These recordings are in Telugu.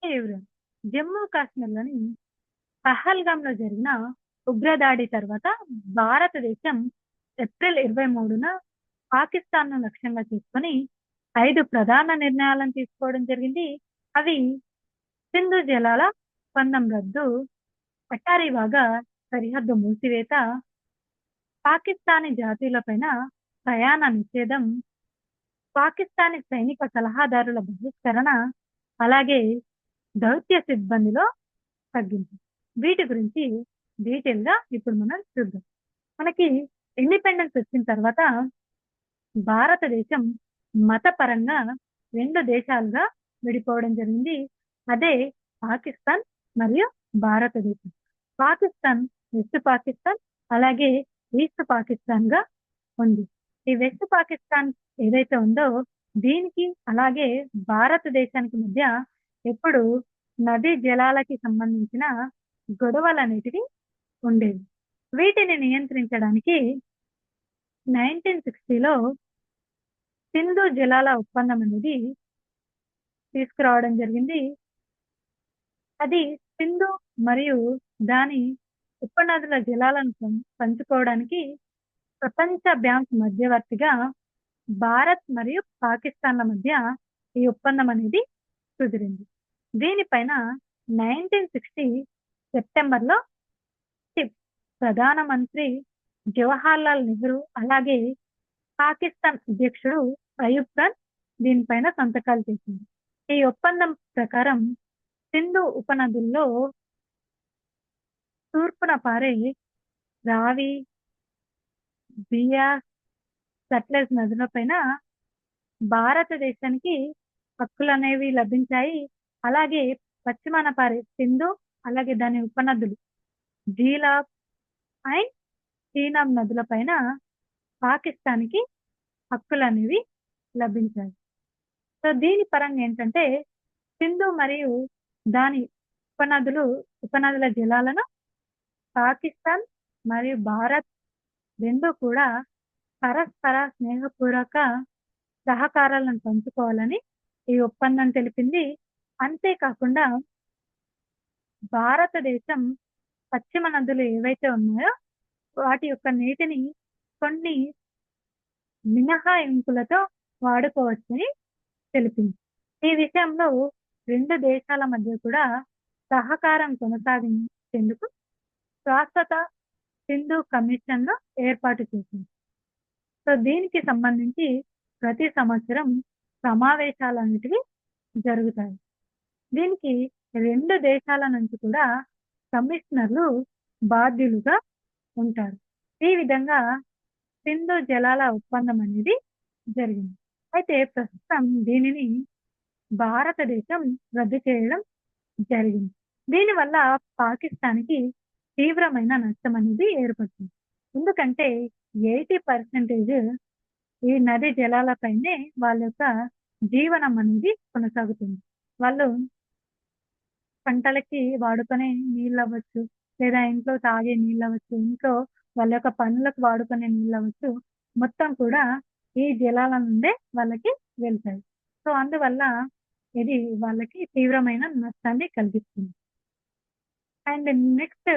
తీవ్రం. జమ్మూ కాశ్మీర్‌లోని పహల్గామ్‌లో జరిగిన ఉగ్రదాడి తర్వాత భారతదేశం ఏప్రిల్ 23న పాకిస్తాన్‌ను లక్ష్యంగా చేసుకొని 5 ప్రధాన నిర్ణయాలను తీసుకోవడం జరిగింది. అవి సింధు జలాల ఒప్పందం రద్దు, అటారీ వాఘా సరిహద్దు మూసివేత, పాకిస్తానీ జాతీయులపైన ప్రయాణ నిషేధం, పాకిస్తానీ సైనిక సలహాదారుల బహిష్కరణ, అలాగే దౌత్య సిబ్బందిలో తగ్గింపు. వీటి గురించి డీటెయిల్‌గా ఇప్పుడు మనం చూద్దాం. మనకి ఇండిపెండెన్స్ వచ్చిన తర్వాత భారతదేశం మతపరంగా 2 దేశాలుగా విడిపోవడం జరిగింది. అదే పాకిస్తాన్ మరియు భారతదేశం. పాకిస్తాన్ వెస్ట్ పాకిస్తాన్, అలాగే ఈస్ట్ పాకిస్తాన్‌గా ఉంది. ఈ వెస్ట్ పాకిస్తాన్ ఏదైతే ఉందో దీనికి అలాగే భారతదేశానికి మధ్య ఎప్పుడు నదీ జలాలకి సంబంధించిన గొడవలనేటివి ఉండేవి. వీటిని నియంత్రించడానికి 1960లో సింధు జలాల ఒప్పందం అనేది తీసుకురావడం జరిగింది. అది సింధు మరియు దాని ఉపనదుల జలాలను పంచుకోవడానికి ప్రపంచ బ్యాంక్ మధ్యవర్తిగా భారత్ మరియు పాకిస్తాన్ల మధ్య ఈ ఒప్పందం అనేది కుదిరింది. దీనిపైన 1960 సెప్టెంబర్‌లో ప్రధానమంత్రి జవహర్లాల్ నెహ్రూ అలాగే పాకిస్తాన్ అధ్యక్షుడు అయూబ్ ఖాన్ దీనిపైన సంతకాలు చేసింది. ఈ ఒప్పందం ప్రకారం సింధు ఉపనదుల్లో తూర్పున పారే రావి, బియాస్, సట్లెజ్ నదులపైన భారతదేశానికి హక్కులనేవి లభించాయి. అలాగే పశ్చిమాన పారే సింధు అలాగే దాని ఉపనదులు జీలాబ్ అండ్ చీనాబ్ నదులపైన పాకిస్తాన్‌కి హక్కులనేవి లభించాయి. సో దీని పరంగా ఏంటంటే సింధు మరియు దాని ఉపనదుల జలాలను పాకిస్తాన్ మరియు భారత్ 2 కూడా పరస్పర స్నేహపూర్వక సహకారాలను పంచుకోవాలని ఈ ఒప్పందం తెలిపింది. అంతేకాకుండా భారతదేశం పశ్చిమ నదులు ఏవైతే ఉన్నాయో వాటి యొక్క నీటిని కొన్ని మినహాయింపులతో వాడుకోవచ్చని తెలిపింది. ఈ విషయంలో 2 దేశాల మధ్య కూడా సహకారం కొనసాగించేందుకు శాశ్వత సింధు కమిషన్‌ను ఏర్పాటు చేసింది. సో దీనికి సంబంధించి ప్రతి సంవత్సరం సమావేశాలనేటివి జరుగుతాయి. దీనికి 2 దేశాల నుంచి కూడా కమిషనర్లు బాధ్యులుగా ఉంటారు. ఈ విధంగా సింధు జలాల ఒప్పందం అనేది జరిగింది. అయితే ప్రస్తుతం దీనిని భారతదేశం రద్దు చేయడం జరిగింది. దీనివల్ల పాకిస్తాన్‌కి తీవ్రమైన నష్టం అనేది ఏర్పడుతుంది. ఎందుకంటే 80% ఈ నది జలాలపైనే వాళ్ళ యొక్క జీవనం అనేది కొనసాగుతుంది. వాళ్ళు పంటలకి వాడుకునే నీళ్ళవ్వచ్చు, లేదా ఇంట్లో తాగే నీళ్ళవ్వచ్చు, ఇంట్లో వాళ్ళ యొక్క పనులకు వాడుకునే నీళ్ళవ్వచ్చు, మొత్తం కూడా ఈ జలాల నుండే వాళ్ళకి వెళ్తాయి. సో అందువల్ల ఇది వాళ్ళకి తీవ్రమైన నష్టాన్ని కలిగిస్తుంది. అండ్ నెక్స్ట్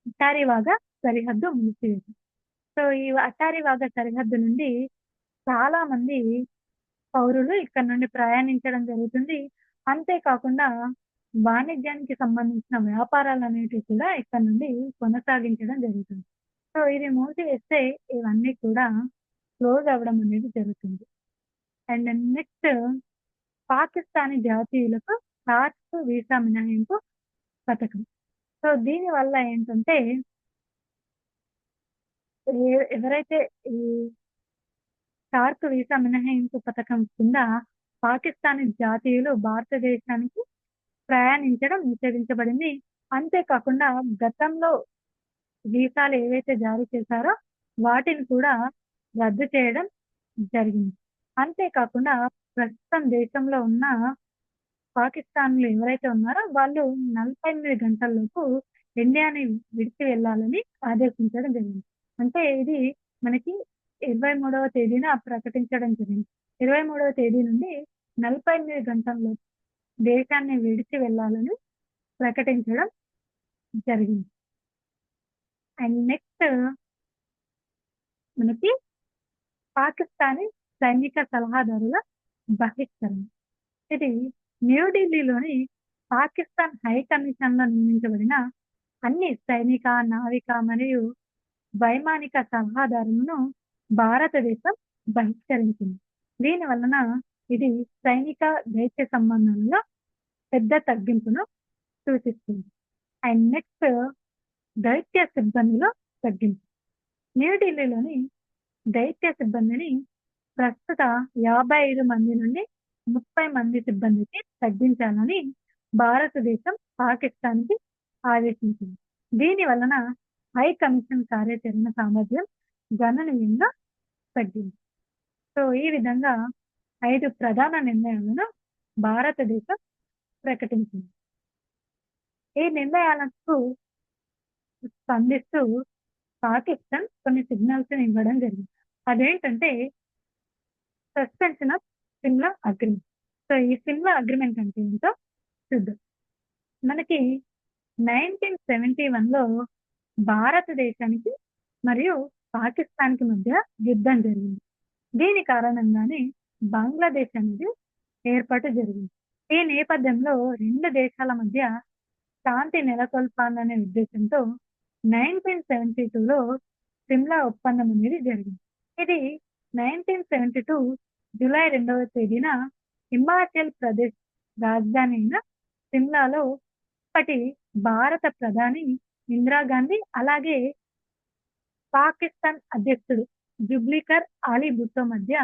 అటారీ వాఘా సరిహద్దు మూసివేత. సో ఈ అటారీ వాఘా సరిహద్దు నుండి చాలా మంది పౌరులు ఇక్కడ నుండి ప్రయాణించడం జరుగుతుంది. అంతేకాకుండా వాణిజ్యానికి సంబంధించిన వ్యాపారాలనేటివి కూడా ఇక్కడ నుండి కొనసాగించడం జరుగుతుంది. సో ఇది మూసివేస్తే ఇవన్నీ కూడా క్లోజ్ అవ్వడం అనేది జరుగుతుంది. అండ్ నెక్స్ట్ పాకిస్తానీ జాతీయులకు సార్క్ వీసా మినహాయింపు పథకం. సో దీనివల్ల ఏంటంటే ఎవరైతే ఈ సార్క్ వీసా మినహాయింపు పథకం కింద పాకిస్తానీ జాతీయులు భారతదేశానికి ప్రయాణించడం నిషేధించబడింది. అంతేకాకుండా గతంలో వీసాలు ఏవైతే జారీ చేశారో వాటిని కూడా రద్దు చేయడం జరిగింది. అంతేకాకుండా ప్రస్తుతం దేశంలో ఉన్న పాకిస్తాన్‌లో ఎవరైతే ఉన్నారో వాళ్ళు 48 గంటల్లోపు ఇండియాని విడిచి వెళ్ళాలని ఆదేశించడం జరిగింది. అంటే ఇది మనకి 23వ తేదీన ప్రకటించడం జరిగింది. 23వ తేదీ నుండి 48 గంటల్లోపు దేశాన్ని విడిచి వెళ్ళాలని ప్రకటించడం జరిగింది. అండ్ నెక్స్ట్ మనకి పాకిస్తానీ సైనిక సలహాదారుల బహిష్కరణ. ఇది న్యూఢిల్లీలోని పాకిస్తాన్ హై కమిషన్‌లో నియమించబడిన అన్ని సైనిక, నావిక మరియు వైమానిక సలహాదారులను భారతదేశం బహిష్కరించింది. దీని వలన ఇది సైనిక దైత్య సంబంధాలలో పెద్ద తగ్గింపును సూచిస్తుంది. అండ్ నెక్స్ట్ దైత్య సిబ్బందిలో తగ్గింపు. న్యూఢిల్లీలోని దైత్య సిబ్బందిని ప్రస్తుత 55 మంది నుండి 30 మంది సిబ్బందికి తగ్గించాలని భారతదేశం పాకిస్తాన్‌కి ఆదేశించింది. దీని వలన హై కమిషన్ కార్యాచరణ సామర్థ్యం గణనీయంగా తగ్గింది. సో, ఈ విధంగా 5 ప్రధాన నిర్ణయాలను భారతదేశం ప్రకటించింది. ఈ నిర్ణయాలకు స్పందిస్తూ పాకిస్తాన్ కొన్ని సిగ్నల్స్‌ని ఇవ్వడం జరిగింది. అదేంటంటే suspension of Simla agreement. So, ఈ సిమ్లా అగ్రీమెంట్ అంటే ఏంటో చూద్దాం. మనకి 1971లో భారతదేశానికి మరియు పాకిస్తాన్‌కి మధ్య యుద్ధం జరిగింది. దీని కారణంగానే బంగ్లాదేశ్ అనేది ఏర్పాటు జరిగింది. ఈ నేపథ్యంలో 2 దేశాల మధ్య శాంతి నెలకొల్పాలనే ఉద్దేశంతో 1972లో సిమ్లా ఒప్పందం అనేది జరిగింది. ఇది 1972 జూలై 2వ తేదీన హిమాచల్ ప్రదేశ్ రాజధాని అయిన సిమ్లాలో అప్పటి భారత ప్రధాని ఇందిరాగాంధీ అలాగే పాకిస్తాన్ అధ్యక్షుడు జుబ్లీకర్ అలీ భుట్టో మధ్య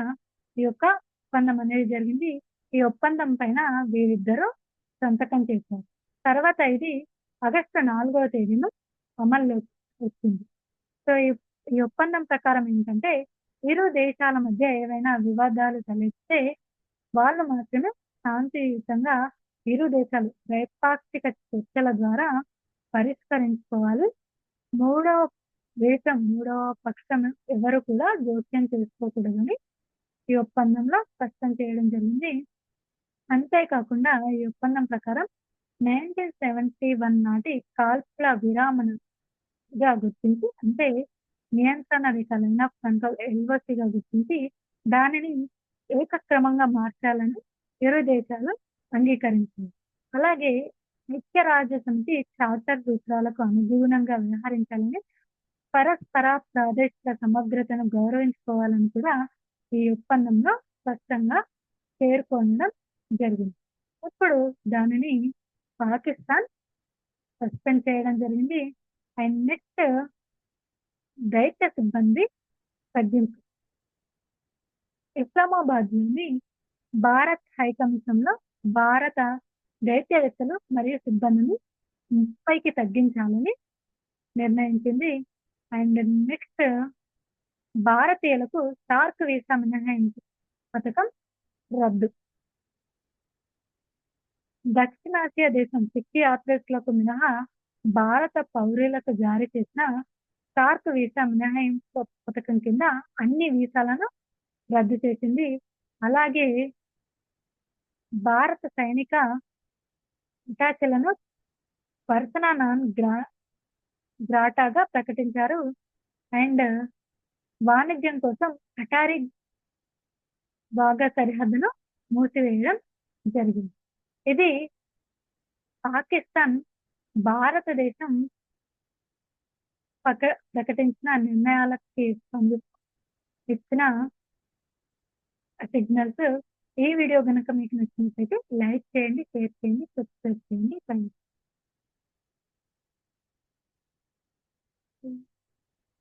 ఈ యొక్క ఒప్పందం అనేది జరిగింది. ఈ ఒప్పందం పైన వీరిద్దరూ సంతకం చేశారు. తర్వాత ఇది ఆగస్టు 4వ తేదీన అమల్లోకి వచ్చింది. సో, ఈ ఒప్పందం ప్రకారం ఏంటంటే ఇరు దేశాల మధ్య ఏవైనా వివాదాలు తలెత్తితే వాళ్ళు మాత్రమే శాంతియుతంగా ఇరు దేశాలు ద్వైపాక్షిక చర్చల ద్వారా పరిష్కరించుకోవాలి. మూడవ మూడవ పక్షం ఎవరు కూడా జోక్యం చేసుకోకూడదని ఈ ఒప్పందంలో స్పష్టం చేయడం జరిగింది. అంతేకాకుండా ఈ ఒప్పందం ప్రకారం 1971 నాటి కాల్పుల విరామణగా గుర్తించి అంటే నియంత్రణ రేఖ లైన్ ఆఫ్ కంట్రోల్ ఎల్ఓసిగా గుర్తించి దానిని ఏకక్రమంగా మార్చాలని ఇరు దేశాలు అంగీకరించాయి. అలాగే ఐక్యరాజ్యసమితి చార్టర్ సూత్రాలకు అనుగుణంగా వ్యవహరించాలని పరస్పర ప్రాదేశిక సమగ్రతను గౌరవించుకోవాలని కూడా ఈ ఒప్పందంలో స్పష్టంగా పేర్కొనడం జరిగింది. ఇప్పుడు దానిని పాకిస్తాన్ సస్పెండ్ చేయడం జరిగింది. అండ్ నెక్స్ట్ దైత్య సిబ్బంది తగ్గింపు. ఇస్లామాబాద్‌లోని భారత్ హై కమిషన్‌లో భారత దైత్యవేత్తలు మరియు సిబ్బందిని 30కి తగ్గించాలని నిర్ణయించింది. అండ్ నెక్స్ట్ భారతీయులకు సార్క్ వీసా మినహాయింపు పథకం రద్దు. దక్షిణాసియా దేశం సిక్కి యాత్రికులకు మినహా భారత పౌరులకు జారీ చేసిన సార్క్ వీసా మినహాయింపు పథకం కింద అన్ని వీసాలను రద్దు చేసింది. అలాగే భారత సైనిక అటాచీలను పర్సనా నాన్ గ్రాటాగా ప్రకటించారు. అండ్ వాణిజ్యం కోసం అటారీ వాఘా సరిహద్దును మూసివేయడం జరిగింది. ఇది పాకిస్తాన్ భారతదేశం ప్రకటించిన నిర్ణయాలకి ఇచ్చిన సిగ్నల్స్. ఈ వీడియో గనుక మీకు నచ్చినట్లయితే లైక్ చేయండి, షేర్ చేయండి, సబ్స్క్రైబ్ చేయండి. థాంక్స్.